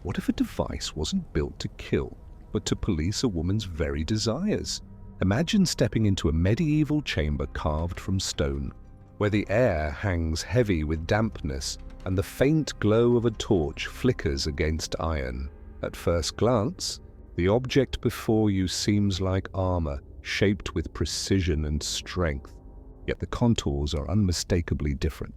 What if a device wasn't built to kill, but to police a woman's very desires? Imagine stepping into a medieval chamber carved from stone, where the air hangs heavy with dampness and the faint glow of a torch flickers against iron. At first glance, the object before you seems like armor, shaped with precision and strength, yet the contours are unmistakably different.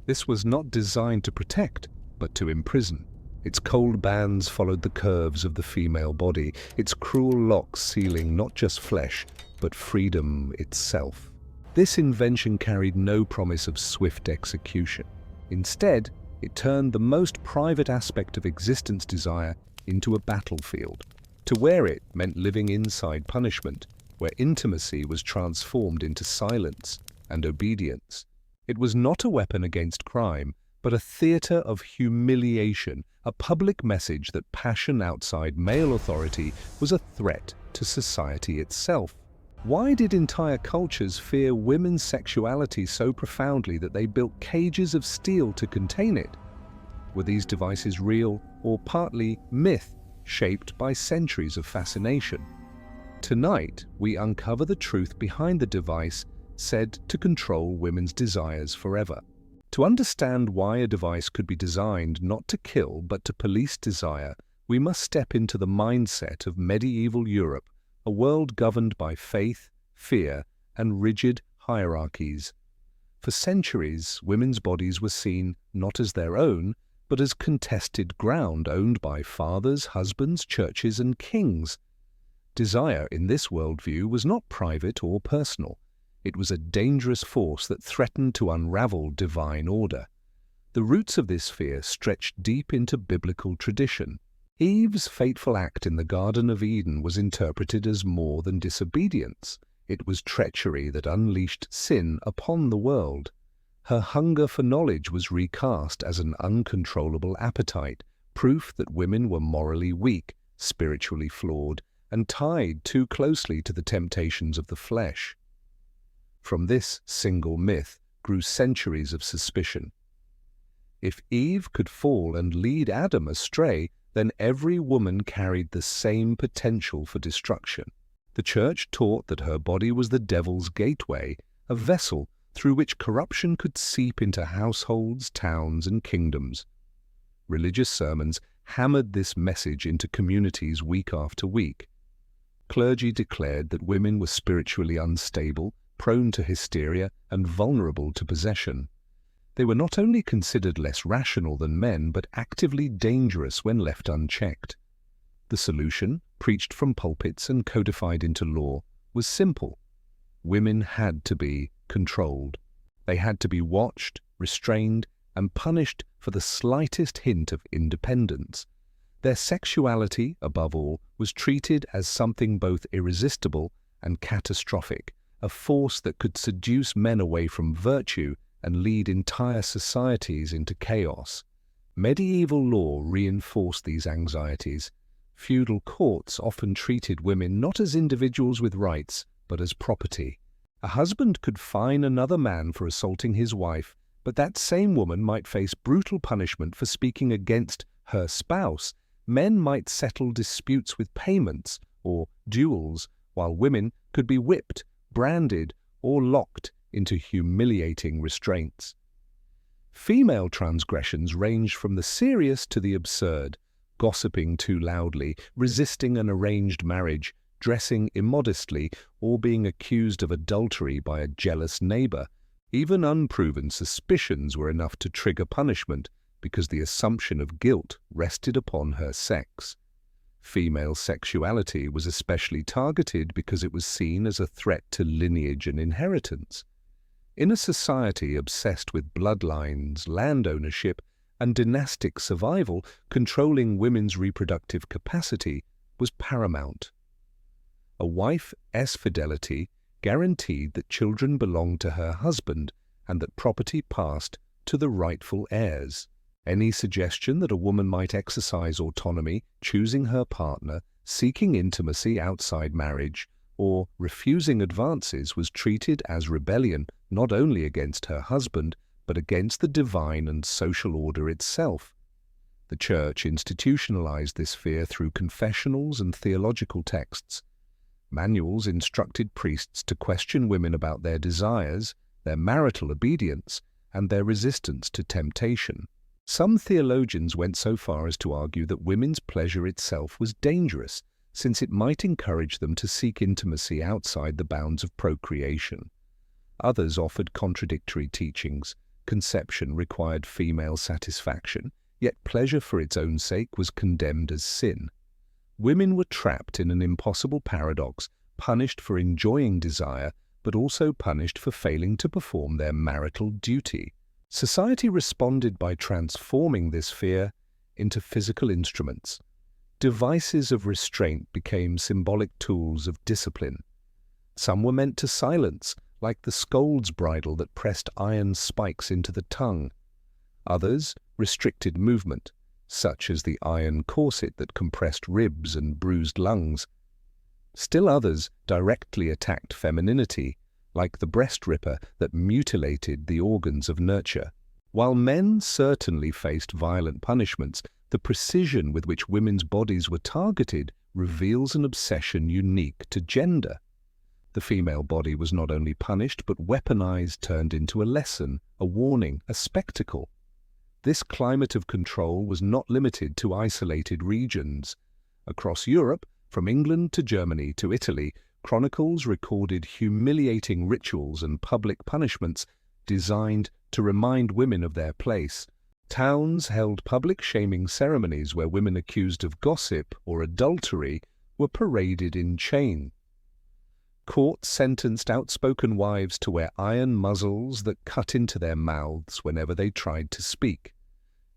This was not designed to protect, but to imprison. Its cold bands followed the curves of the female body, its cruel locks sealing not just flesh, but freedom itself. This invention carried no promise of swift execution. Instead, it turned the most private aspect of existence desire into a battlefield. To wear it meant living inside punishment, where intimacy was transformed into silence and obedience. It was not a weapon against crime, but a theater of humiliation, a public message that passion outside male authority was a threat to society itself. Why did entire cultures fear women's sexuality so profoundly that they built cages of steel to contain it? Were these devices real or partly myth, shaped by centuries of fascination? Tonight, we uncover the truth behind the device said to control women's desires forever. To understand why a device could be designed not to kill but to police desire, we must step into the mindset of medieval Europe, a world governed by faith, fear, and rigid hierarchies. For centuries, women's bodies were seen not as their own, but as contested ground owned by fathers, husbands, churches, and kings. Desire in this worldview was not private or personal. It was a dangerous force that threatened to unravel divine order. The roots of this fear stretched deep into biblical tradition. Eve's fateful act in the Garden of Eden was interpreted as more than disobedience. It was treachery that unleashed sin upon the world. Her hunger for knowledge was recast as an uncontrollable appetite, proof that women were morally weak, spiritually flawed, and tied too closely to the temptations of the flesh. From this single myth grew centuries of suspicion. If Eve could fall and lead Adam astray, then every woman carried the same potential for destruction. The Church taught that her body was the devil's gateway, a vessel through which corruption could seep into households, towns, and kingdoms. Religious sermons hammered this message into communities week after week. Clergy declared that women were spiritually unstable, prone to hysteria, and vulnerable to possession. They were not only considered less rational than men, but actively dangerous when left unchecked. The solution, preached from pulpits and codified into law, was simple. Women had to be controlled. They had to be watched, restrained, and punished for the slightest hint of independence. Their sexuality, above all, was treated as something both irresistible and catastrophic, a force that could seduce men away from virtue and lead entire societies into chaos. Medieval law reinforced these anxieties. Feudal courts often treated women not as individuals with rights, but as property. A husband could fine another man for assaulting his wife, but that same woman might face brutal punishment for speaking against her spouse. Men might settle disputes with payments or duels, while women could be whipped, branded, or locked into humiliating restraints. Female transgressions ranged from the serious to the absurd: gossiping too loudly, resisting an arranged marriage, dressing immodestly, or being accused of adultery by a jealous neighbor. Even unproven suspicions were enough to trigger punishment because the assumption of guilt rested upon her sex. Female sexuality was especially targeted because it was seen as a threat to lineage and inheritance. In a society obsessed with bloodlines, land ownership, and dynastic survival, controlling women's reproductive capacity was paramount. A wife's fidelity guaranteed that children belonged to her husband and that property passed to the rightful heirs. Any suggestion that a woman might exercise autonomy, choosing her partner, seeking intimacy outside marriage, or refusing advances was treated as rebellion not only against her husband, but against the divine and social order itself. The Church institutionalized this fear through confessionals and theological texts. Manuals instructed priests to question women about their desires, their marital obedience, and their resistance to temptation. Some theologians went so far as to argue that women's pleasure itself was dangerous, since it might encourage them to seek intimacy outside the bounds of procreation. Others offered contradictory teachings. Conception required female satisfaction, yet pleasure for its own sake was condemned as sin. Women were trapped in an impossible paradox, punished for enjoying desire, but also punished for failing to perform their marital duty. Society responded by transforming this fear into physical instruments. Devices of restraint became symbolic tools of discipline. Some were meant to silence, like the scold's bridle that pressed iron spikes into the tongue. Others restricted movement, such as the iron corset that compressed ribs and bruised lungs. Still others directly attacked femininity, like the breast ripper that mutilated the organs of nurture. While men certainly faced violent punishments, the precision with which women's bodies were targeted reveals an obsession unique to gender. The female body was not only punished but weaponized, turned into a lesson, a warning, a spectacle. This climate of control was not limited to isolated regions. Across Europe, from England to Germany to Italy, chronicles recorded humiliating rituals and public punishments designed to remind women of their place. Towns held public shaming ceremonies where women accused of gossip or adultery were paraded in chains. Courts sentenced outspoken wives to wear iron muzzles that cut into their mouths whenever they tried to speak.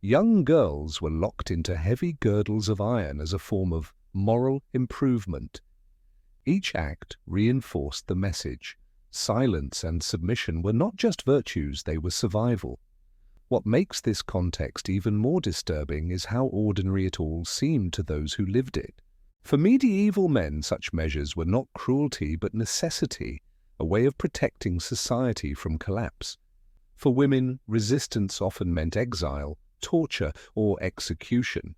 Young girls were locked into heavy girdles of iron as a form of moral improvement. Each act reinforced the message. Silence and submission were not just virtues, they were survival. What makes this context even more disturbing is how ordinary it all seemed to those who lived it. For medieval men, such measures were not cruelty but necessity, a way of protecting society from collapse. For women, resistance often meant exile, torture, or execution.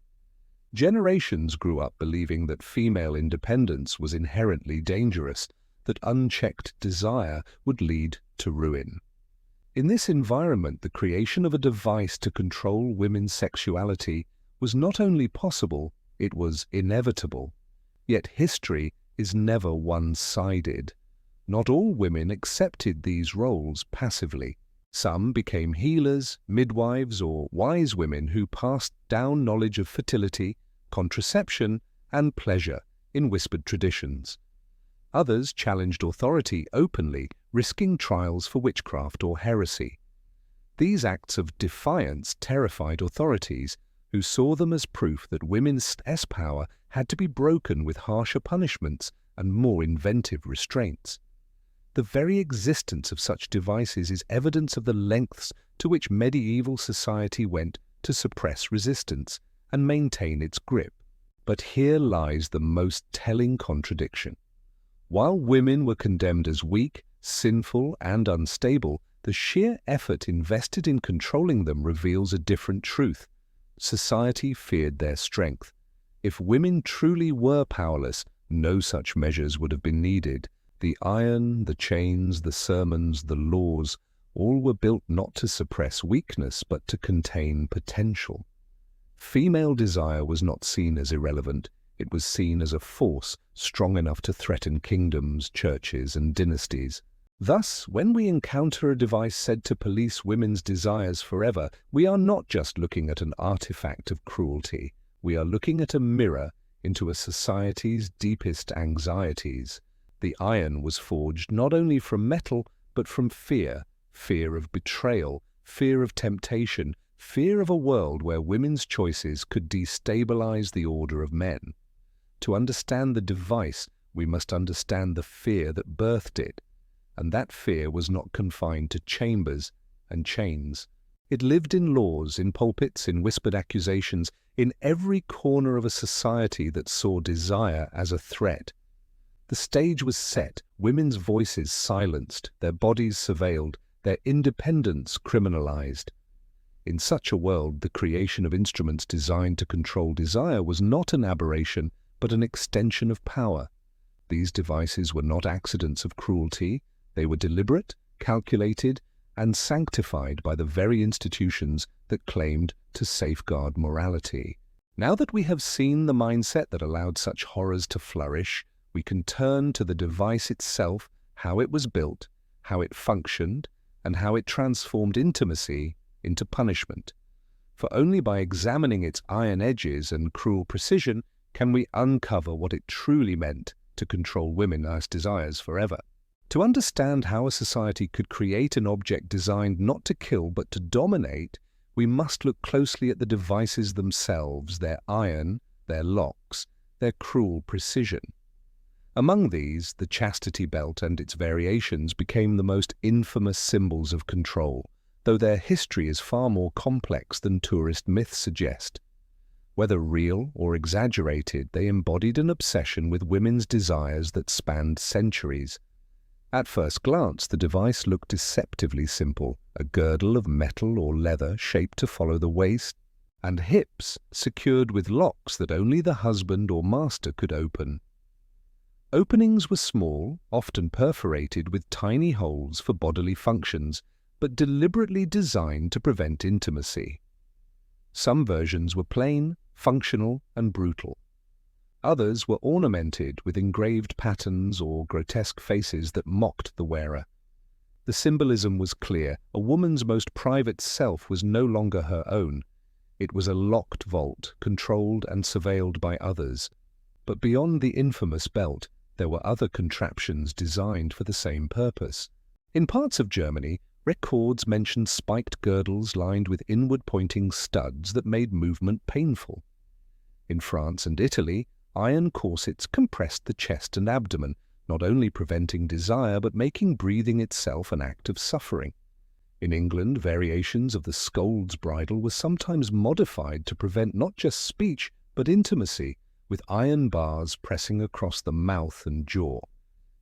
Generations grew up believing that female independence was inherently dangerous, that unchecked desire would lead to ruin. In this environment, the creation of a device to control women's sexuality was not only possible, it was inevitable. Yet history is never one-sided. Not all women accepted these roles passively. Some became healers, midwives, or wise women who passed down knowledge of fertility, contraception, and pleasure in whispered traditions. Others challenged authority openly, risking trials for witchcraft or heresy. These acts of defiance terrified authorities, who saw them as proof that women's power had to be broken with harsher punishments and more inventive restraints. The very existence of such devices is evidence of the lengths to which medieval society went to suppress resistance and maintain its grip. But here lies the most telling contradiction. While women were condemned as weak, sinful, and unstable, the sheer effort invested in controlling them reveals a different truth. Society feared their strength. If women truly were powerless, no such measures would have been needed. The iron, the chains, the sermons, the laws, all were built not to suppress weakness, but to contain potential. Female desire was not seen as irrelevant. It was seen as a force strong enough to threaten kingdoms, churches, and dynasties. Thus, when we encounter a device said to police women's desires forever, we are not just looking at an artifact of cruelty. We are looking at a mirror into a society's deepest anxieties. The iron was forged not only from metal, but from fear, fear of betrayal, fear of temptation, fear of a world where women's choices could destabilize the order of men. To understand the device, we must understand the fear that birthed it. And that fear was not confined to chambers and chains. It lived in laws, in pulpits, in whispered accusations, in every corner of a society that saw desire as a threat. The stage was set, women's voices silenced, their bodies surveilled, their independence criminalized. In such a world, the creation of instruments designed to control desire was not an aberration, but an extension of power. These devices were not accidents of cruelty. They were deliberate, calculated, and sanctified by the very institutions that claimed to safeguard morality. Now that we have seen the mindset that allowed such horrors to flourish, we can turn to the device itself, how it was built, how it functioned, and how it transformed intimacy into punishment. For only by examining its iron edges and cruel precision can we uncover what it truly meant to control women's desires forever. To understand how a society could create an object designed not to kill but to dominate, we must look closely at the devices themselves, their iron, their locks, their cruel precision. Among these, the chastity belt and its variations became the most infamous symbols of control, though their history is far more complex than tourist myths suggest. Whether real or exaggerated, they embodied an obsession with women's desires that spanned centuries. At first glance, the device looked deceptively simple, a girdle of metal or leather shaped to follow the waist, and hips secured with locks that only the husband or master could open. Openings were small, often perforated with tiny holes for bodily functions, but deliberately designed to prevent intimacy. Some versions were plain, functional, and brutal. Others were ornamented with engraved patterns or grotesque faces that mocked the wearer. The symbolism was clear. A woman's most private self was no longer her own. It was a locked vault, controlled and surveilled by others. But beyond the infamous belt, there were other contraptions designed for the same purpose. In parts of Germany, records mention spiked girdles lined with inward-pointing studs that made movement painful. In France and Italy, iron corsets compressed the chest and abdomen, not only preventing desire but making breathing itself an act of suffering. In England, variations of the scold's bridle were sometimes modified to prevent not just speech but intimacy, with iron bars pressing across the mouth and jaw.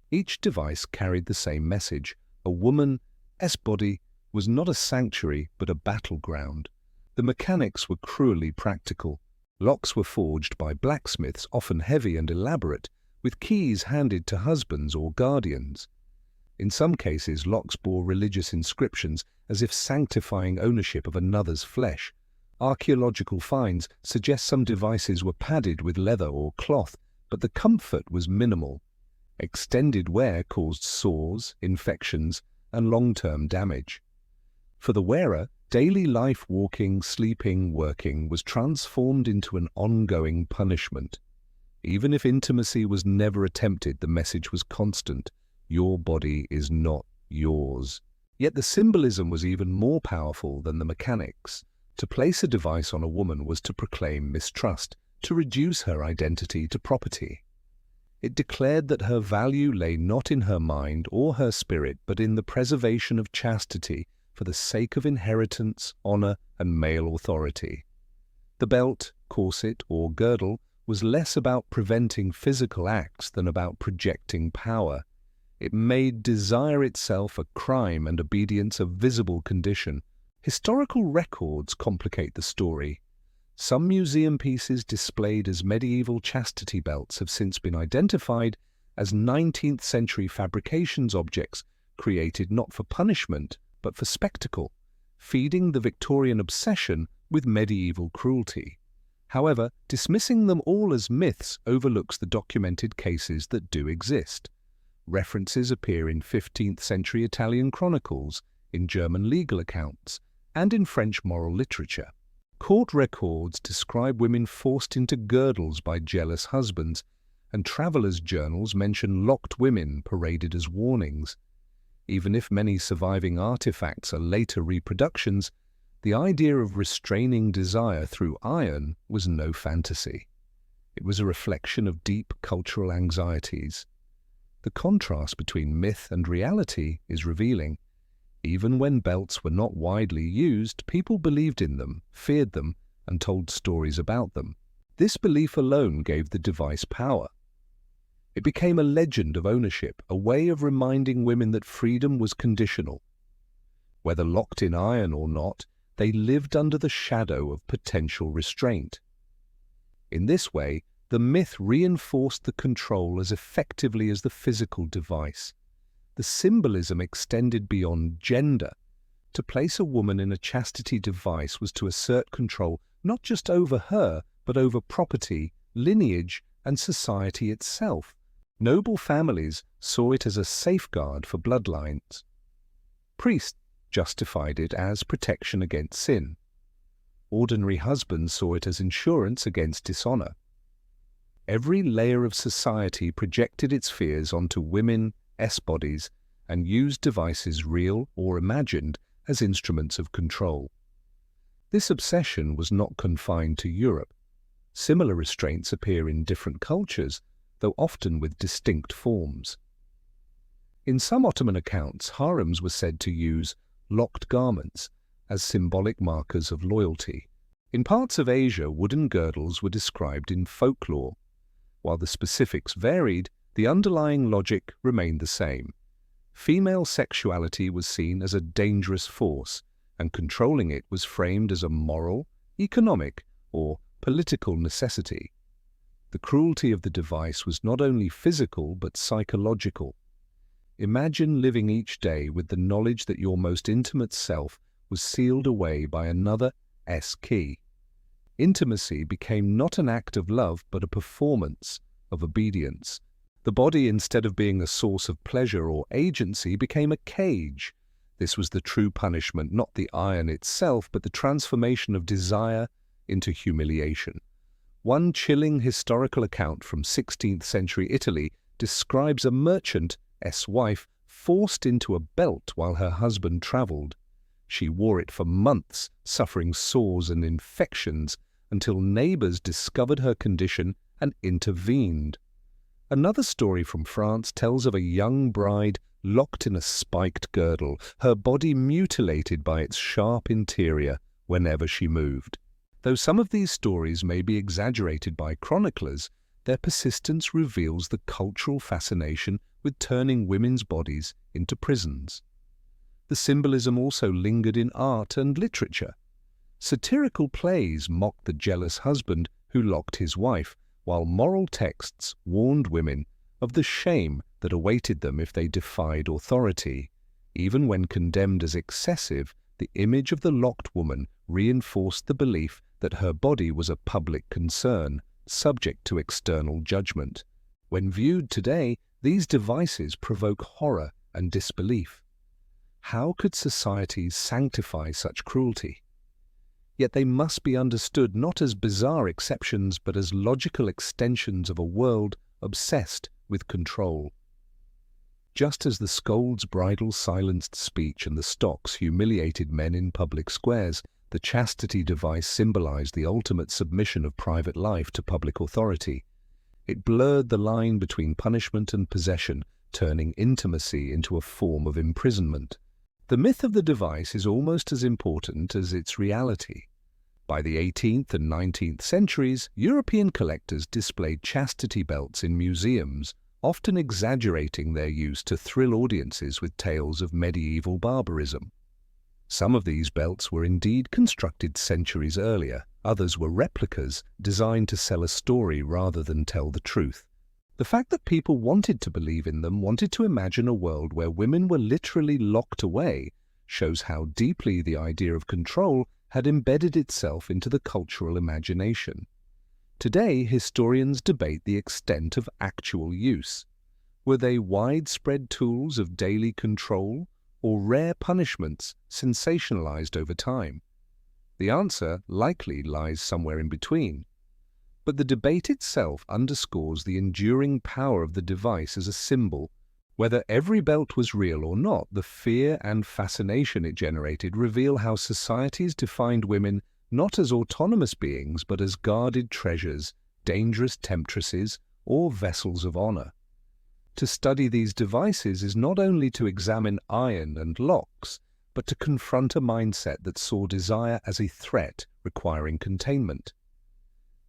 Each device carried the same message. A woman's body was not a sanctuary but a battleground. The mechanics were cruelly practical. Locks were forged by blacksmiths, often heavy and elaborate, with keys handed to husbands or guardians. In some cases, locks bore religious inscriptions, as if sanctifying ownership of another's flesh. Archaeological finds suggest some devices were padded with leather or cloth, but the comfort was minimal. Extended wear caused sores, infections, and long-term damage. For the wearer, daily life, walking, sleeping, working, was transformed into an ongoing punishment. Even if intimacy was never attempted, the message was constant: your body is not yours. Yet the symbolism was even more powerful than the mechanics. To place a device on a woman was to proclaim mistrust, to reduce her identity to property. It declared that her value lay not in her mind or her spirit, but in the preservation of chastity, for the sake of inheritance, honor, and male authority. The belt, corset, or girdle was less about preventing physical acts than about projecting power. It made desire itself a crime and obedience a visible condition. Historical records complicate the story. Some museum pieces displayed as medieval chastity belts have since been identified as 19th century fabrications objects created not for punishment but for spectacle, feeding the Victorian obsession with medieval cruelty. However, dismissing them all as myths overlooks the documented cases that do exist. References appear in 15th century Italian chronicles, in German legal accounts, and in French moral literature. Court records describe women forced into girdles by jealous husbands, and travelers' journals mention locked women paraded as warnings. Even if many surviving artifacts are later reproductions, the idea of restraining desire through iron was no fantasy. It was a reflection of deep cultural anxieties. The contrast between myth and reality is revealing. Even when belts were not widely used, people believed in them, feared them, and told stories about them. This belief alone gave the device power. It became a legend of ownership, a way of reminding women that freedom was conditional. Whether locked in iron or not, they lived under the shadow of potential restraint. In this way, the myth reinforced the control as effectively as the physical device. The symbolism extended beyond gender. To place a woman in a chastity device was to assert control not just over her, but over property, lineage, and society itself. Noble families saw it as a safeguard for bloodlines. Priests justified it as protection against sin. Ordinary husbands saw it as insurance against dishonor. Every layer of society projected its fears onto women, S-bodies, and used devices real or imagined as instruments of control. This obsession was not confined to Europe. Similar restraints appear in different cultures, though often with distinct forms. In some Ottoman accounts, harems were said to use locked garments as symbolic markers of loyalty. In parts of Asia, wooden girdles were described in folklore. While the specifics varied, the underlying logic remained the same. Female sexuality was seen as a dangerous force, and controlling it was framed as a moral, economic, or political necessity. The cruelty of the device was not only physical but psychological. Imagine living each day with the knowledge that your most intimate self was sealed away by another S-key. Intimacy became not an act of love but a performance of obedience. The body, instead of being a source of pleasure or agency, became a cage. This was the true punishment, not the iron itself, but the transformation of desire into humiliation. One chilling historical account from 16th century Italy describes a merchant S-wife forced into a belt while her husband traveled. She wore it for months, suffering sores and infections, until neighbors discovered her condition and intervened. Another story from France tells of a young bride locked in a spiked girdle, her body mutilated by its sharp interior whenever she moved. Though some of these stories may be exaggerated by chroniclers, their persistence reveals the cultural fascination with turning women's bodies into prisons. The symbolism also lingered in art and literature. Satirical plays mocked the jealous husband who locked his wife, while moral texts warned women of the shame that awaited them if they defied authority. Even when condemned as excessive, the image of the locked woman reinforced the belief that her body was a public concern, subject to external judgment. When viewed today, these devices provoke horror and disbelief. How could societies sanctify such cruelty? Yet they must be understood not as bizarre exceptions but as logical extensions of a world obsessed with control. Just as the scold's bridle silenced speech and the stocks humiliated men in public squares, the chastity device symbolized the ultimate submission of private life to public authority. It blurred the line between punishment and possession, turning intimacy into a form of imprisonment. The myth of the device is almost as important as its reality. By the 18th and 19th centuries, European collectors displayed chastity belts in museums, often exaggerating their use to thrill audiences with tales of medieval barbarism. Some of these belts were indeed constructed centuries earlier, others were replicas designed to sell a story rather than tell the truth. The fact that people wanted to believe in them, wanted to imagine a world where women were literally locked away, shows how deeply the idea of control had embedded itself into the cultural imagination. Today, historians debate the extent of actual use. Were they widespread tools of daily control, or rare punishments sensationalized over time? The answer likely lies somewhere in between. But the debate itself underscores the enduring power of the device as a symbol. Whether every belt was real or not, the fear and fascination it generated reveal how societies defined women not as autonomous beings but as guarded treasures, dangerous temptresses, or vessels of honor. To study these devices is not only to examine iron and locks, but to confront a mindset that saw desire as a threat requiring containment.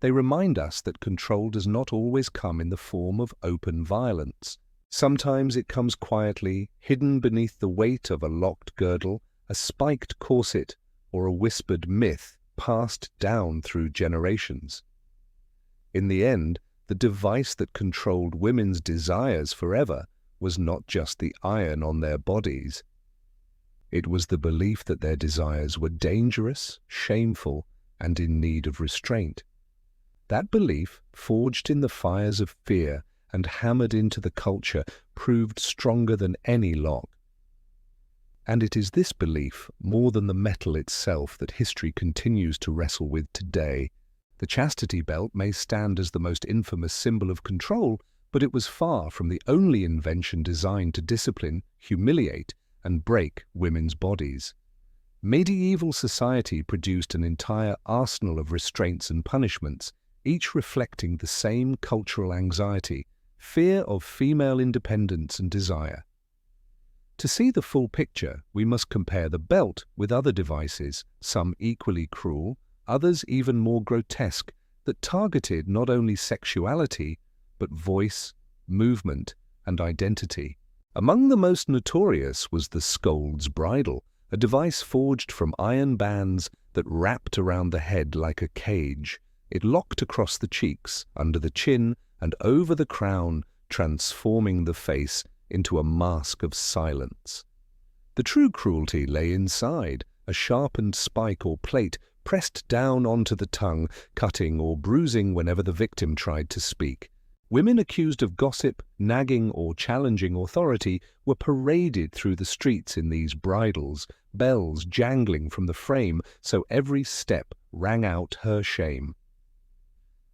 They remind us that control does not always come in the form of open violence. Sometimes it comes quietly, hidden beneath the weight of a locked girdle, a spiked corset, or a whispered myth passed down through generations. In the end, the device that controlled women's desires forever was not just the iron on their bodies. It was the belief that their desires were dangerous, shameful, and in need of restraint. That belief, forged in the fires of fear and hammered into the culture, proved stronger than any lock. And it is this belief, more than the metal itself, that history continues to wrestle with today. The chastity belt may stand as the most infamous symbol of control, but it was far from the only invention designed to discipline, humiliate, and break women's bodies. Medieval society produced an entire arsenal of restraints and punishments, each reflecting the same cultural anxiety, fear of female independence and desire. To see the full picture, we must compare the belt with other devices, some equally cruel, others even more grotesque, that targeted not only sexuality, but voice, movement, and identity. Among the most notorious was the scold's bridle, a device forged from iron bands that wrapped around the head like a cage. It locked across the cheeks, under the chin, and over the crown, transforming the face into a mask of silence. The true cruelty lay inside, a sharpened spike or plate pressed down onto the tongue, cutting or bruising whenever the victim tried to speak. Women accused of gossip, nagging, or challenging authority were paraded through the streets in these bridles, bells jangling from the frame so every step rang out her shame.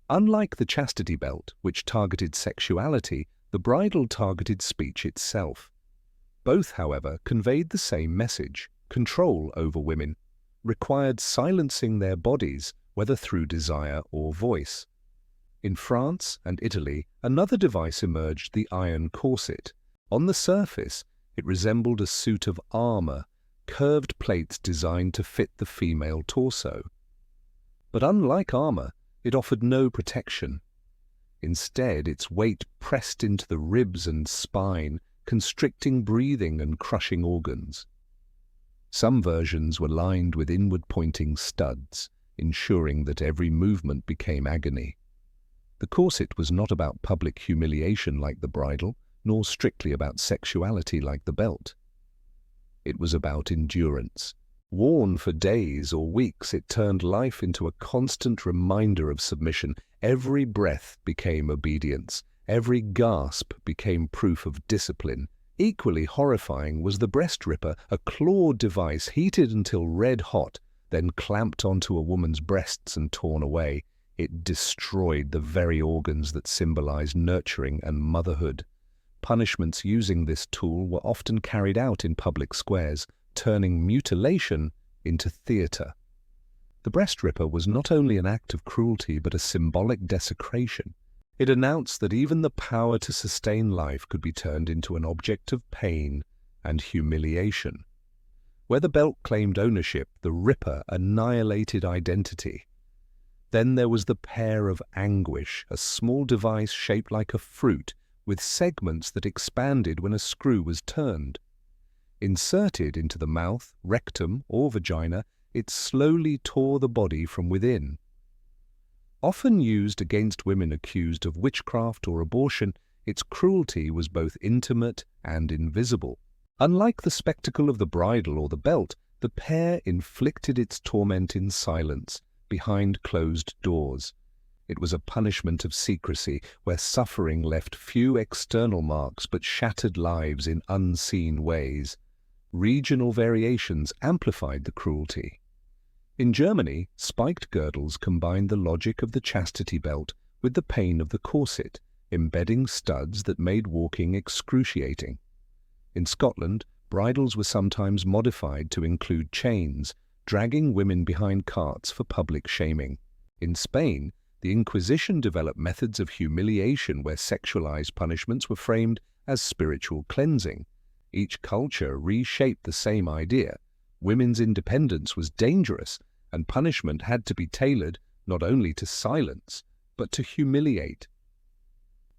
Unlike the chastity belt, which targeted sexuality, the bridle targeted speech itself. Both, however, conveyed the same message: control over women, required silencing their bodies, whether through desire or voice. In France and Italy, another device emerged, the iron corset. On the surface, it resembled a suit of armor, curved plates designed to fit the female torso. But unlike armor, it offered no protection. Instead, its weight pressed into the ribs and spine, constricting breathing and crushing organs. Some versions were lined with inward-pointing studs, ensuring that every movement became agony. The corset was not about public humiliation like the bridle, nor strictly about sexuality like the belt. It was about endurance. Worn for days or weeks, it turned life into a constant reminder of submission. Every breath became obedience. Every gasp became proof of discipline. Equally horrifying was the breast ripper, a clawed device heated until red hot, then clamped onto a woman's breasts and torn away. It destroyed the very organs that symbolized nurturing and motherhood. Punishments using this tool were often carried out in public squares, turning mutilation into theater. The breast ripper was not only an act of cruelty but a symbolic desecration. It announced that even the power to sustain life could be turned into an object of pain and humiliation. Where the belt claimed ownership, the ripper annihilated identity. Then there was the pear of anguish, a small device shaped like a fruit, with segments that expanded when a screw was turned. Inserted into the mouth, rectum, or vagina, it slowly tore the body from within. Often used against women accused of witchcraft or abortion, its cruelty was both intimate and invisible. Unlike the spectacle of the bridle or the belt, the pear inflicted its torment in silence, behind closed doors. It was a punishment of secrecy, where suffering left few external marks but shattered lives in unseen ways. Regional variations amplified the cruelty. In Germany, spiked girdles combined the logic of the chastity belt with the pain of the corset, embedding studs that made walking excruciating. In Scotland, bridles were sometimes modified to include chains, dragging women behind carts for public shaming. In Spain, the Inquisition developed methods of humiliation where sexualized punishments were framed as spiritual cleansing. Each culture reshaped the same idea. Women's independence was dangerous, and punishment had to be tailored not only to silence, but to humiliate.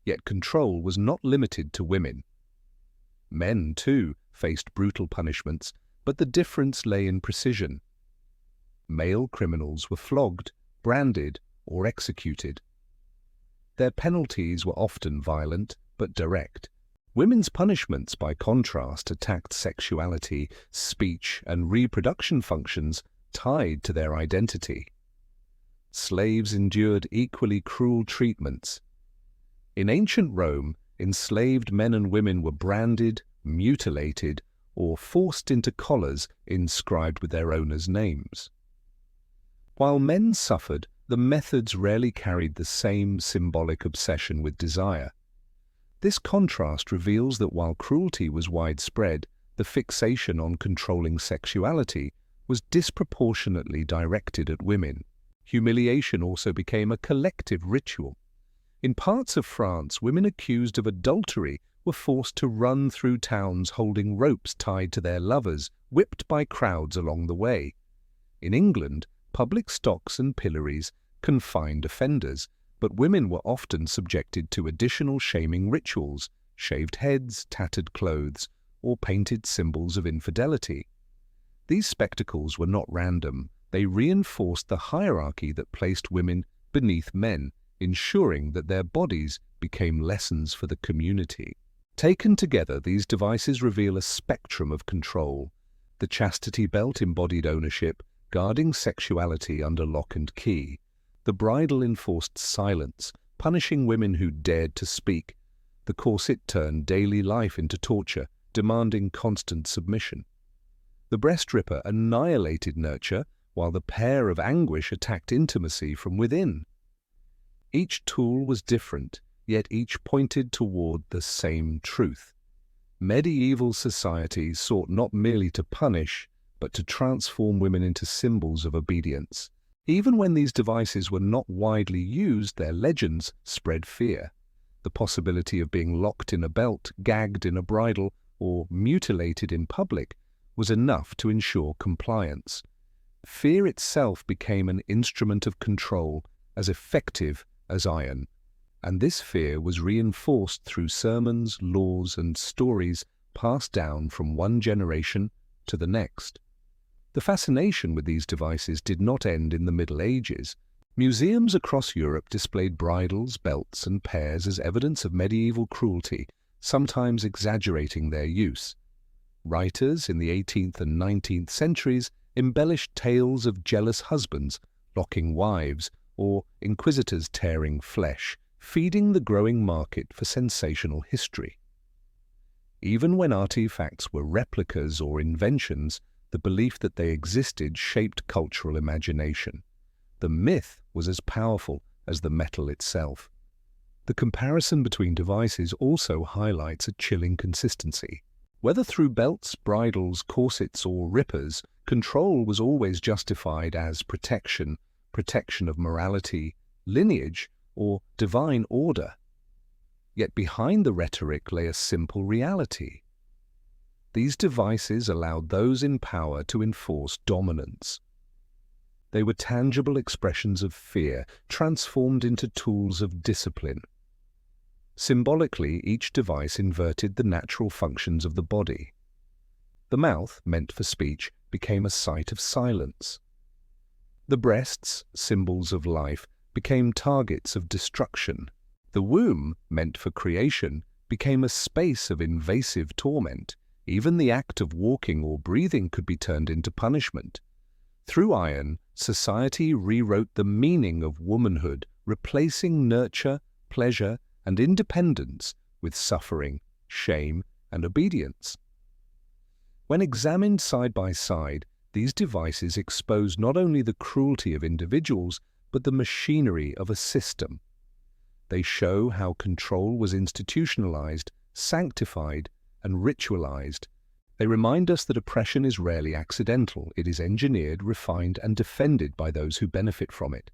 Yet control was not limited to women. Men, too, faced brutal punishments, but the difference lay in precision. male criminals were flogged, branded, or executed. Their penalties were often violent but direct. Women's punishments, by contrast, attacked sexuality, speech, and reproduction functions tied to their identity. Slaves endured equally cruel treatments. In ancient Rome, enslaved men and women were branded, mutilated, or forced into collars inscribed with their owners' names. While men suffered, the methods rarely carried the same symbolic obsession with desire. This contrast reveals that while cruelty was widespread, the fixation on controlling sexuality was disproportionately directed at women. Humiliation also became a collective ritual. In parts of France, women accused of adultery were forced to run through towns holding ropes tied to their lovers, whipped by crowds along the way. In England, public stocks and pillories confined offenders, but women were often subjected to additional shaming rituals, shaved heads, tattered clothes, or painted symbols of infidelity. These spectacles were not random. They reinforced the hierarchy that placed women beneath men, ensuring that their bodies became lessons for the community. Taken together, these devices reveal a spectrum of control. The chastity belt embodied ownership, guarding sexuality under lock and key. The bridle enforced silence, punishing women who dared to speak. The corset turned daily life into torture, demanding constant submission. The breast ripper annihilated nurture, while the pair of anguish attacked intimacy from within. Each tool was different, yet each pointed toward the same truth. Medieval society sought not merely to punish, but to transform women into symbols of obedience. Even when these devices were not widely used, their legends spread fear. The possibility of being locked in a belt, gagged in a bridle, or mutilated in public was enough to ensure compliance. Fear itself became an instrument of control, as effective as iron, and this fear was reinforced through sermons, laws, and stories passed down from one generation to the next. The fascination with these devices did not end in the Middle Ages. Museums across Europe displayed bridles, belts, and pairs as evidence of medieval cruelty, sometimes exaggerating their use. Writers in the 18th and 19th centuries embellished tales of jealous husbands locking wives or inquisitors tearing flesh, feeding the growing market for sensational history. Even when artifacts were replicas or inventions, the belief that they existed shaped cultural imagination. The myth was as powerful as the metal itself. The comparison between devices also highlights a chilling consistency. Whether through belts, bridles, corsets, or rippers, control was always justified as protection of morality, lineage, or divine order. Yet behind the rhetoric lay a simple reality. These devices allowed those in power to enforce dominance. They were tangible expressions of fear, transformed into tools of discipline. Symbolically, each device inverted the natural functions of the body. The mouth, meant for speech, became a site of silence. The breasts, symbols of life, became targets of destruction. The womb, meant for creation, became a space of invasive torment. Even the act of walking or breathing could be turned into punishment. Through iron, society rewrote the meaning of womanhood, replacing nurture, pleasure, and independence with suffering, shame, and obedience. When examined side by side, these devices expose not only the cruelty of individuals, but the machinery of a system. They show how control was institutionalized, sanctified, and ritualized. They remind us that oppression is rarely accidental. It is engineered, refined, and defended by those who benefit from it.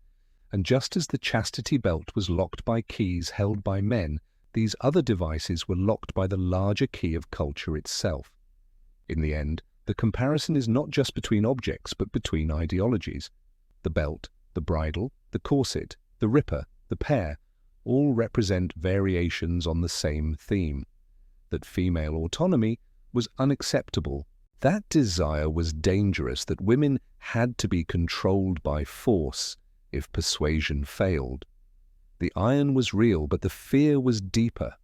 And just as the chastity belt was locked by keys held by men, these other devices were locked by the larger key of culture itself. In the end, the comparison is not just between objects, but between ideologies. The belt, the bridle, the corset, the ripper, the pair, all represent variations on the same theme, that female autonomy was unacceptable, That desire was dangerous, that women had to be controlled by force if persuasion failed. The iron was real, but the fear was deeper.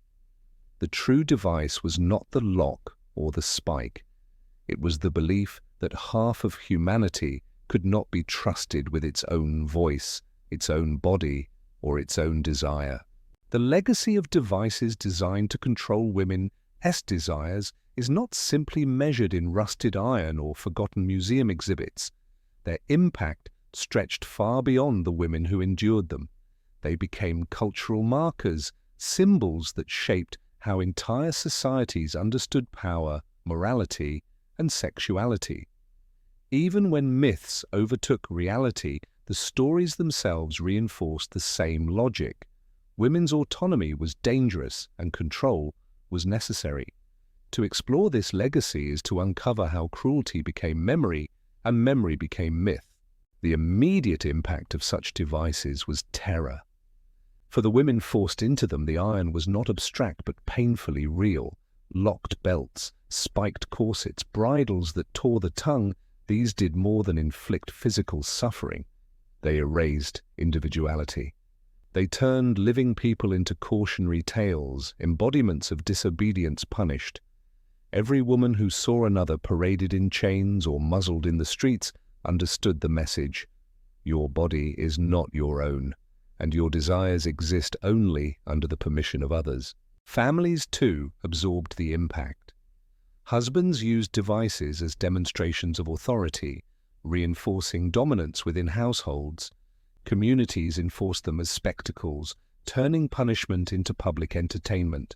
The true device was not the lock or the spike. It was the belief that half of humanity could not be trusted with its own voice, its own body, or its own desire. The legacy of devices designed to control women's desires is not simply measured in rusted iron or forgotten museum exhibits. Their impact stretched far beyond the women who endured them. They became cultural markers, symbols that shaped how entire societies understood power, morality, and sexuality. Even when myths overtook reality, the stories themselves reinforced the same logic. Women's autonomy was dangerous and control was necessary. To explore this legacy is to uncover how cruelty became memory and memory became myth. The immediate impact of such devices was terror. For the women forced into them, the iron was not abstract but painfully real. Locked belts, spiked corsets, bridles that tore the tongue, these did more than inflict physical suffering. They erased individuality. They turned living people into cautionary tales, embodiments of disobedience punished. Every woman who saw another paraded in chains or muzzled in the streets understood the message: your body is not your own, and your desires exist only under the permission of others. Families, too, absorbed the impact. Husbands used devices as demonstrations of authority, reinforcing dominance within households. Communities enforced them as spectacles, turning punishment into public entertainment.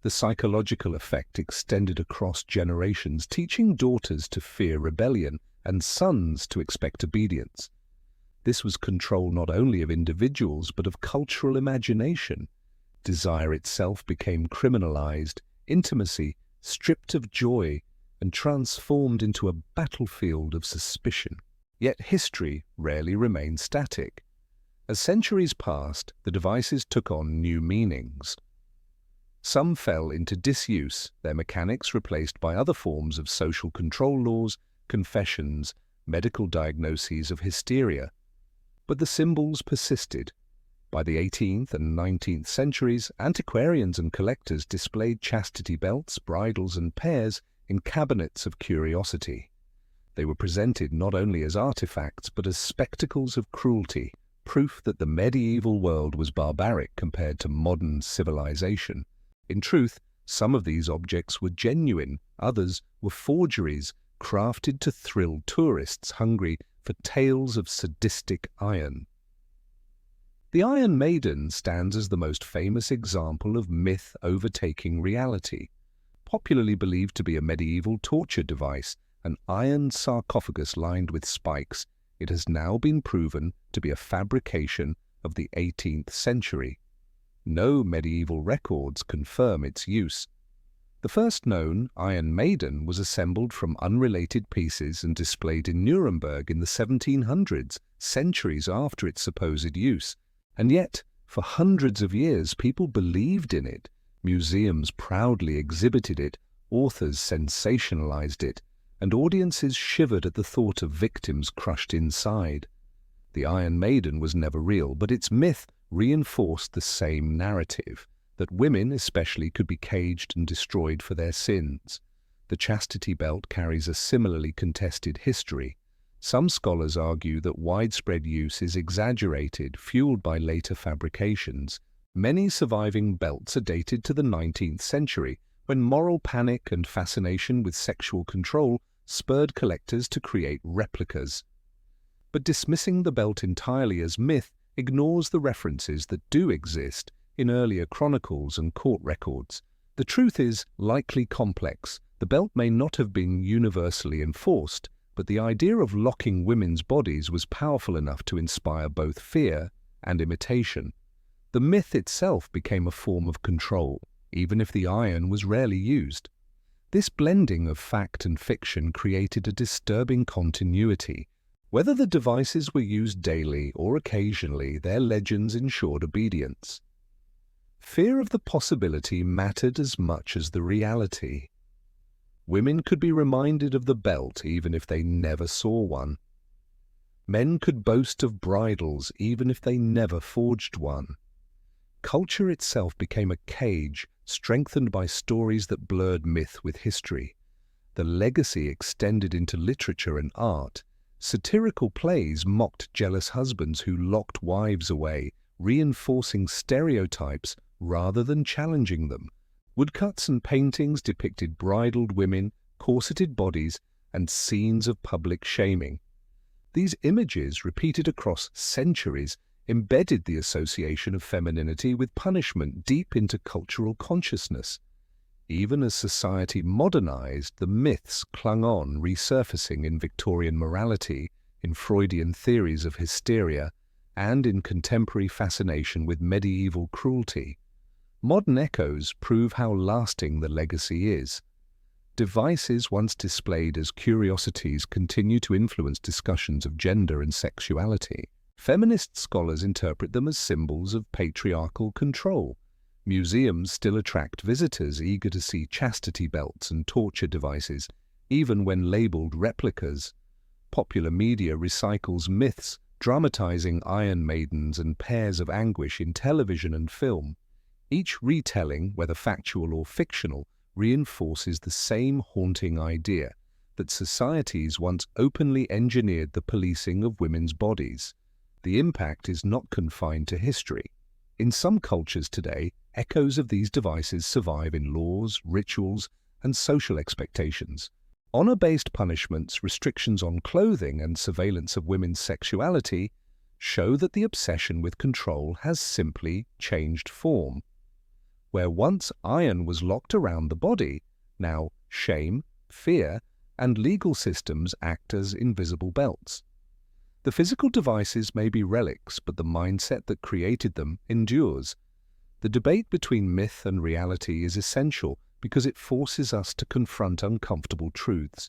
The psychological effect extended across generations, teaching daughters to fear rebellion and sons to expect obedience. This was control not only of individuals but of cultural imagination. Desire itself became criminalized, intimacy stripped of joy, and transformed into a battlefield of suspicion. Yet history rarely remained static. As centuries passed, the devices took on new meanings. Some fell into disuse, their mechanics replaced by other forms of social control laws, confessions, medical diagnoses of hysteria. But the symbols persisted. By the 18th and 19th centuries, antiquarians and collectors displayed chastity belts, bridles, and pairs in cabinets of curiosity. They were presented not only as artifacts but as spectacles of cruelty, proof that the medieval world was barbaric compared to modern civilization. In truth, some of these objects were genuine, others were forgeries, crafted to thrill tourists hungry for tales of sadistic iron. The Iron Maiden stands as the most famous example of myth overtaking reality. Popularly believed to be a medieval torture device, an iron sarcophagus lined with spikes, it has now been proven to be a fabrication of the 18th century. No medieval records confirm its use. The first known Iron Maiden was assembled from unrelated pieces and displayed in Nuremberg in the 1700s, centuries after its supposed use. And yet, for hundreds of years, people believed in it. Museums proudly exhibited it, authors sensationalized it, and audiences shivered at the thought of victims crushed inside. The Iron Maiden was never real, but its myth reinforced the same narrative, that women especially could be caged and destroyed for their sins. The chastity belt carries a similarly contested history. Some scholars argue that widespread use is exaggerated, fueled by later fabrications. Many surviving belts are dated to the 19th century, when moral panic and fascination with sexual control spurred collectors to create replicas. But dismissing the belt entirely as myth ignores the references that do exist in earlier chronicles and court records. The truth is likely complex. The belt may not have been universally enforced, but the idea of locking women's bodies was powerful enough to inspire both fear and imitation. The myth itself became a form of control, even if the iron was rarely used. This blending of fact and fiction created a disturbing continuity. Whether the devices were used daily or occasionally, their legends ensured obedience. Fear of the possibility mattered as much as the reality. Women could be reminded of the belt even if they never saw one. Men could boast of bridles even if they never forged one. Culture itself became a cage, strengthened by stories that blurred myth with history. The legacy extended into literature and art. Satirical plays mocked jealous husbands who locked wives away, reinforcing stereotypes rather than challenging them. Woodcuts and paintings depicted bridled women, corseted bodies, and scenes of public shaming. These images, repeated across centuries, embedded the association of femininity with punishment deep into cultural consciousness. Even as society modernized, the myths clung on, resurfacing in Victorian morality, in Freudian theories of hysteria, and in contemporary fascination with medieval cruelty. Modern echoes prove how lasting the legacy is. Devices once displayed as curiosities continue to influence discussions of gender and sexuality. Feminist scholars interpret them as symbols of patriarchal control. Museums still attract visitors eager to see chastity belts and torture devices, even when labeled replicas. Popular media recycles myths, dramatizing Iron Maidens and pairs of anguish in television and film. Each retelling, whether factual or fictional, reinforces the same haunting idea that societies once openly engineered the policing of women's bodies. The impact is not confined to history. In some cultures today, echoes of these devices survive in laws, rituals, and social expectations. Honor-based punishments, restrictions on clothing, and surveillance of women's sexuality show that the obsession with control has simply changed form. Where once iron was locked around the body, now shame, fear, and legal systems act as invisible belts. The physical devices may be relics, but the mindset that created them endures. The debate between myth and reality is essential because it forces us to confront uncomfortable truths.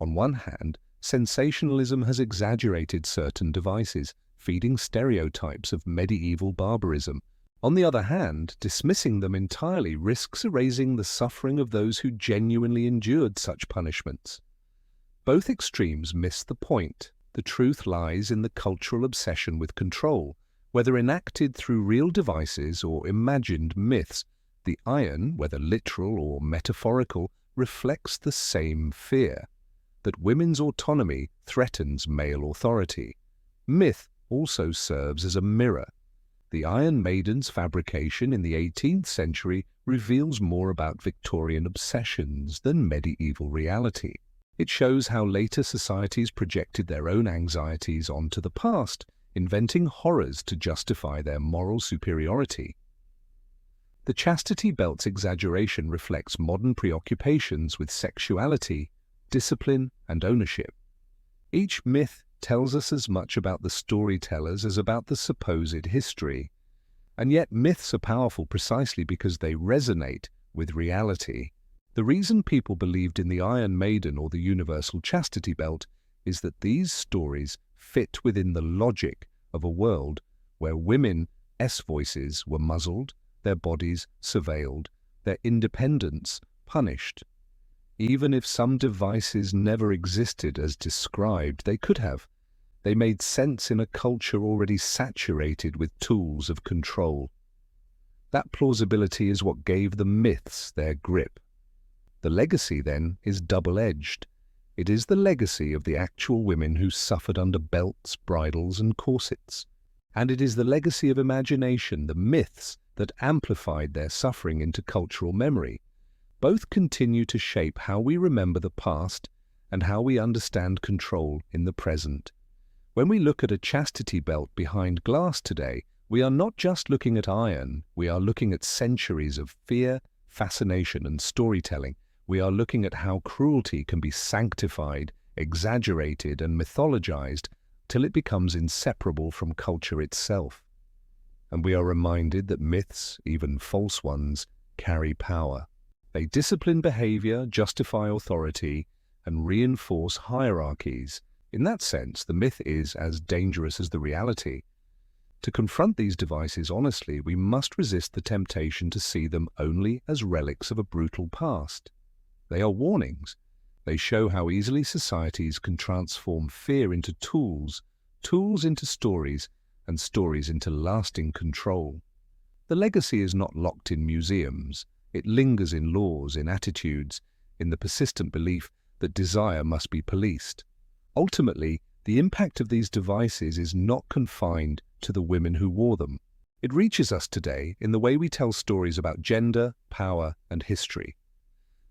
On one hand, sensationalism has exaggerated certain devices, feeding stereotypes of medieval barbarism. On the other hand, dismissing them entirely risks erasing the suffering of those who genuinely endured such punishments. Both extremes miss the point. The truth lies in the cultural obsession with control. Whether enacted through real devices or imagined myths, the iron, whether literal or metaphorical, reflects the same fear, that women's autonomy threatens male authority. Myth also serves as a mirror. The Iron Maiden's fabrication in the 18th century reveals more about Victorian obsessions than medieval reality. It shows how later societies projected their own anxieties onto the past, inventing horrors to justify their moral superiority. The chastity belt's exaggeration reflects modern preoccupations with sexuality, discipline, and ownership. Each myth tells us as much about the storytellers as about the supposed history. And yet myths are powerful precisely because they resonate with reality. The reason people believed in the Iron Maiden or the universal chastity belt is that these stories fit within the logic of a world where women's voices were muzzled, their bodies surveilled, their independence punished. Even if some devices never existed as described, they could have. They made sense in a culture already saturated with tools of control. That plausibility is what gave the myths their grip. The legacy, then, is double-edged. It is the legacy of the actual women who suffered under belts, bridles, and corsets. And it is the legacy of imagination, the myths, that amplified their suffering into cultural memory. Both continue to shape how we remember the past and how we understand control in the present. When we look at a chastity belt behind glass today, we are not just looking at iron, we are looking at centuries of fear, fascination, and storytelling. We are looking at how cruelty can be sanctified, exaggerated, and mythologized till it becomes inseparable from culture itself. And we are reminded that myths, even false ones, carry power. They discipline behavior, justify authority, and reinforce hierarchies. In that sense, the myth is as dangerous as the reality. To confront these devices honestly, we must resist the temptation to see them only as relics of a brutal past. They are warnings. They show how easily societies can transform fear into tools, tools into stories, and stories into lasting control. The legacy is not locked in museums. It lingers in laws, in attitudes, in the persistent belief that desire must be policed. Ultimately, the impact of these devices is not confined to the women who wore them. It reaches us today in the way we tell stories about gender, power, and history.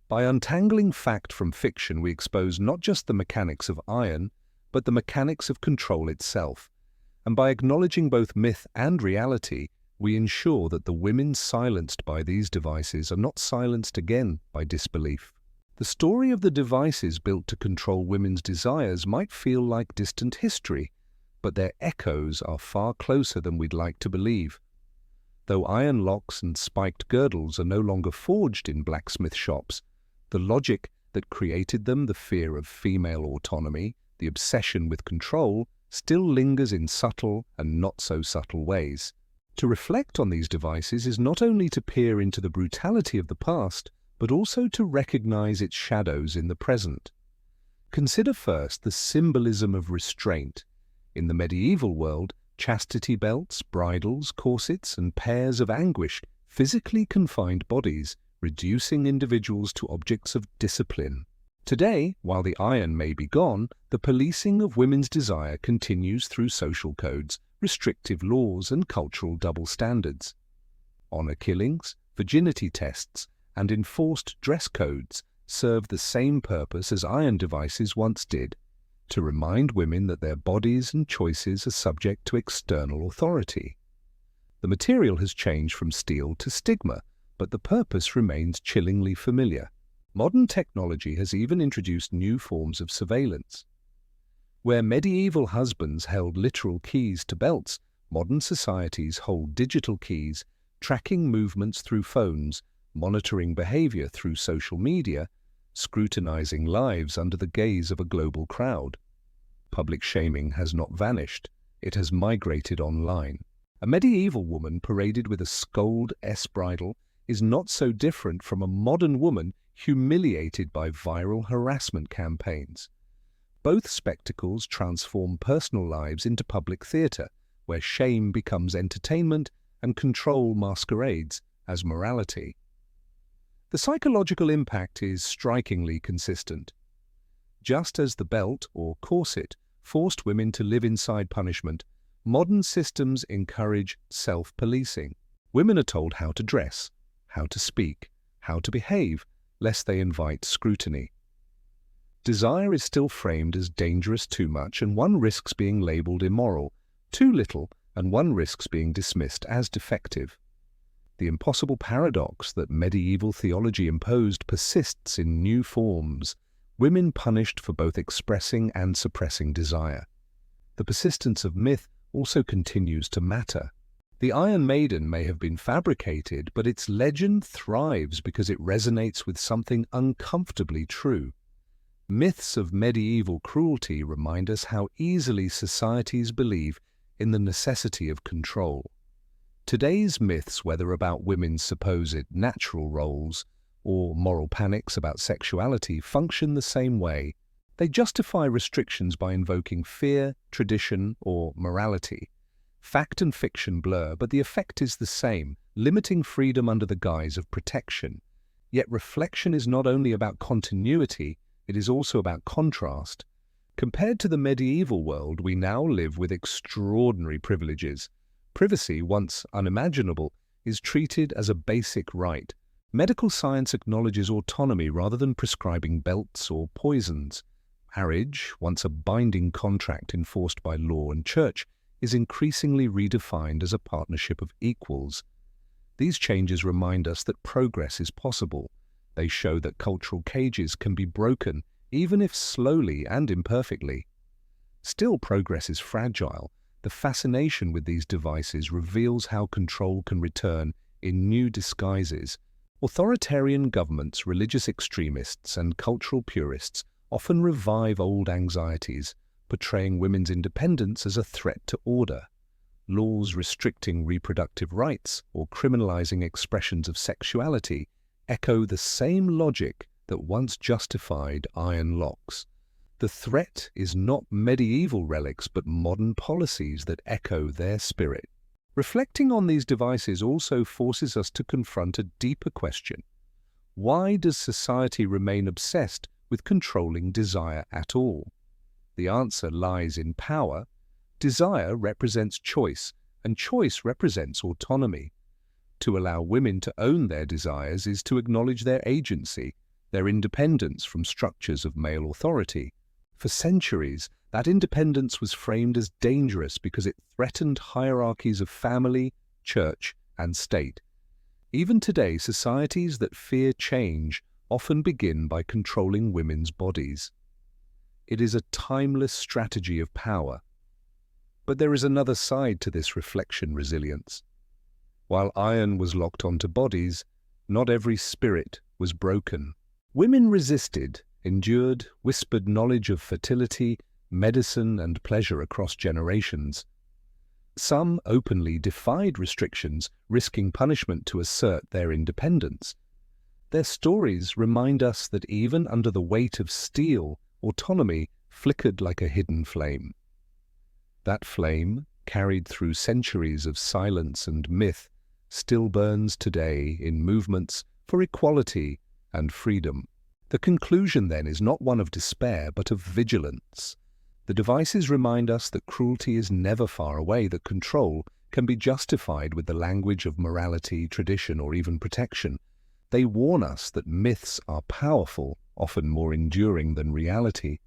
By untangling fact from fiction, we expose not just the mechanics of iron, but the mechanics of control itself. And by acknowledging both myth and reality, we ensure that the women silenced by these devices are not silenced again by disbelief. The story of the devices built to control women's desires might feel like distant history, but their echoes are far closer than we'd like to believe. Though iron locks and spiked girdles are no longer forged in blacksmith shops, the logic that created them, the fear of female autonomy, the obsession with control, still lingers in subtle and not so subtle ways. To reflect on these devices is not only to peer into the brutality of the past, but also to recognize its shadows in the present. Consider first the symbolism of restraint. In the medieval world, chastity belts, bridles, corsets, and pairs of anguish physically confined bodies, reducing individuals to objects of discipline. Today, while the iron may be gone, the policing of women's desire continues through social codes, restrictive laws, and cultural double standards. Honor killings, virginity tests, and enforced dress codes serve the same purpose as iron devices once did, to remind women that their bodies and choices are subject to external authority. The material has changed from steel to stigma, but the purpose remains chillingly familiar. Modern technology has even introduced new forms of surveillance. Where medieval husbands held literal keys to belts, modern societies hold digital keys, tracking movements through phones, monitoring behavior through social media, scrutinizing lives under the gaze of a global crowd. Public shaming has not vanished, it has migrated online. A medieval woman paraded with a scold S-bridle is not so different from a modern woman humiliated by viral harassment campaigns. Both spectacles transform personal lives into public theater, where shame becomes entertainment and control masquerades as morality. The psychological impact is strikingly consistent. Just as the belt or corset forced women to live inside punishment, modern systems encourage self-policing. Women are told how to dress, how to speak, how to behave, lest they invite scrutiny. Desire is still framed as dangerous too much, and one risks being labeled immoral, too little, and one risks being dismissed as defective. The impossible paradox that medieval theology imposed persists in new forms, women punished for both expressing and suppressing desire. The persistence of myth also continues to matter. The Iron Maiden may have been fabricated, but its legend thrives because it resonates with something uncomfortably true. Myths of medieval cruelty remind us how easily societies believe in the necessity of control. Today's myths, whether about women's supposed natural roles or moral panics about sexuality, function the same way. They justify restrictions by invoking fear, tradition, or morality. Fact and fiction blur, but the effect is the same, limiting freedom under the guise of protection. Yet reflection is not only about continuity, it is also about contrast. Compared to the medieval world, we now live with extraordinary privileges. Privacy, once unimaginable, is treated as a basic right. Medical science acknowledges autonomy rather than prescribing belts or poisons. Marriage, once a binding contract enforced by law and church, is increasingly redefined as a partnership of equals. These changes remind us that progress is possible. They show that cultural cages can be broken, even if slowly and imperfectly. Still, progress is fragile. The fascination with these devices reveals how control can return in new disguises. Authoritarian governments, religious extremists, and cultural purists often revive old anxieties, portraying women's independence as a threat to order. Laws restricting reproductive rights or criminalizing expressions of sexuality echo the same logic that once justified iron locks. The threat is not medieval relics but modern policies that echo their spirit. Reflecting on these devices also forces us to confront a deeper question. Why does society remain obsessed with controlling desire at all? The answer lies in power. Desire represents choice, and choice represents autonomy. To allow women to own their desires is to acknowledge their agency, their independence from structures of male authority. For centuries, that independence was framed as dangerous because it threatened hierarchies of family, church, and state. Even today, societies that fear change often begin by controlling women's bodies. It is a timeless strategy of power. But there is another side to this reflection resilience. While iron was locked onto bodies, not every spirit was broken. Women resisted, endured, whispered knowledge of fertility, medicine, and pleasure across generations. Some openly defied restrictions, risking punishment to assert their independence. Their stories remind us that even under the weight of steel, autonomy flickered like a hidden flame. That flame, carried through centuries of silence and myth, still burns today in movements for equality and freedom. The conclusion, then, is not one of despair, but of vigilance. The devices remind us that cruelty is never far away, that control can be justified with the language of morality, tradition, or even protection. They warn us that myths are powerful, often more enduring than reality,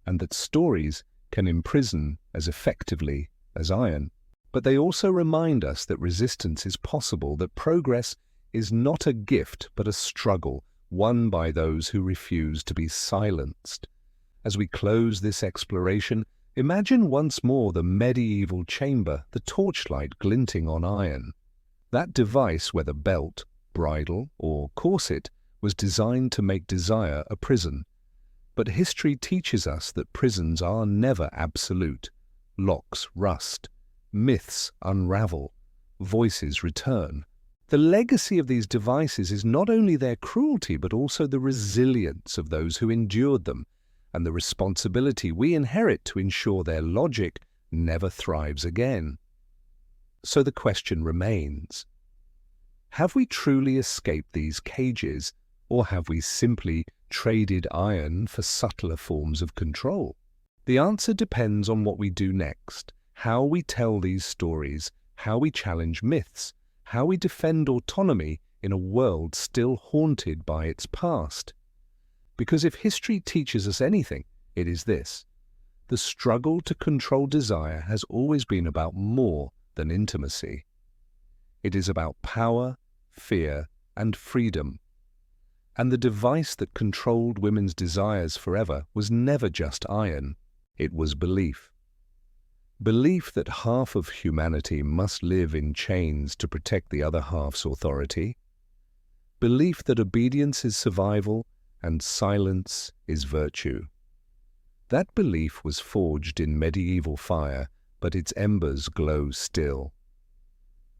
and that stories can imprison as effectively as iron. But they also remind us that resistance is possible, that progress is not a gift but a struggle, won by those who refuse to be silenced. As we close this exploration, imagine once more the medieval chamber, the torchlight glinting on iron. That device, whether belt, bridle, or corset, was designed to make desire a prison. But history teaches us that prisons are never absolute. Locks rust, myths unravel, voices return. The legacy of these devices is not only their cruelty but also the resilience of those who endured them, and the responsibility we inherit to ensure their logic never thrives again. So the question remains: have we truly escaped these cages, or have we simply traded iron for subtler forms of control? The answer depends on what we do next, how we tell these stories, how we challenge myths, how we defend autonomy in a world still haunted by its past. Because if history teaches us anything, it is this: the struggle to control desire has always been about more than intimacy. It is about power, fear, and freedom. And the device that controlled women's desires forever was never just iron, it was belief. Belief that half of humanity must live in chains to protect the other half's authority. Belief that obedience is survival and silence is virtue. That belief was forged in medieval fire, but its embers glow still.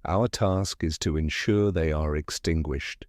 Our task is to ensure they are extinguished,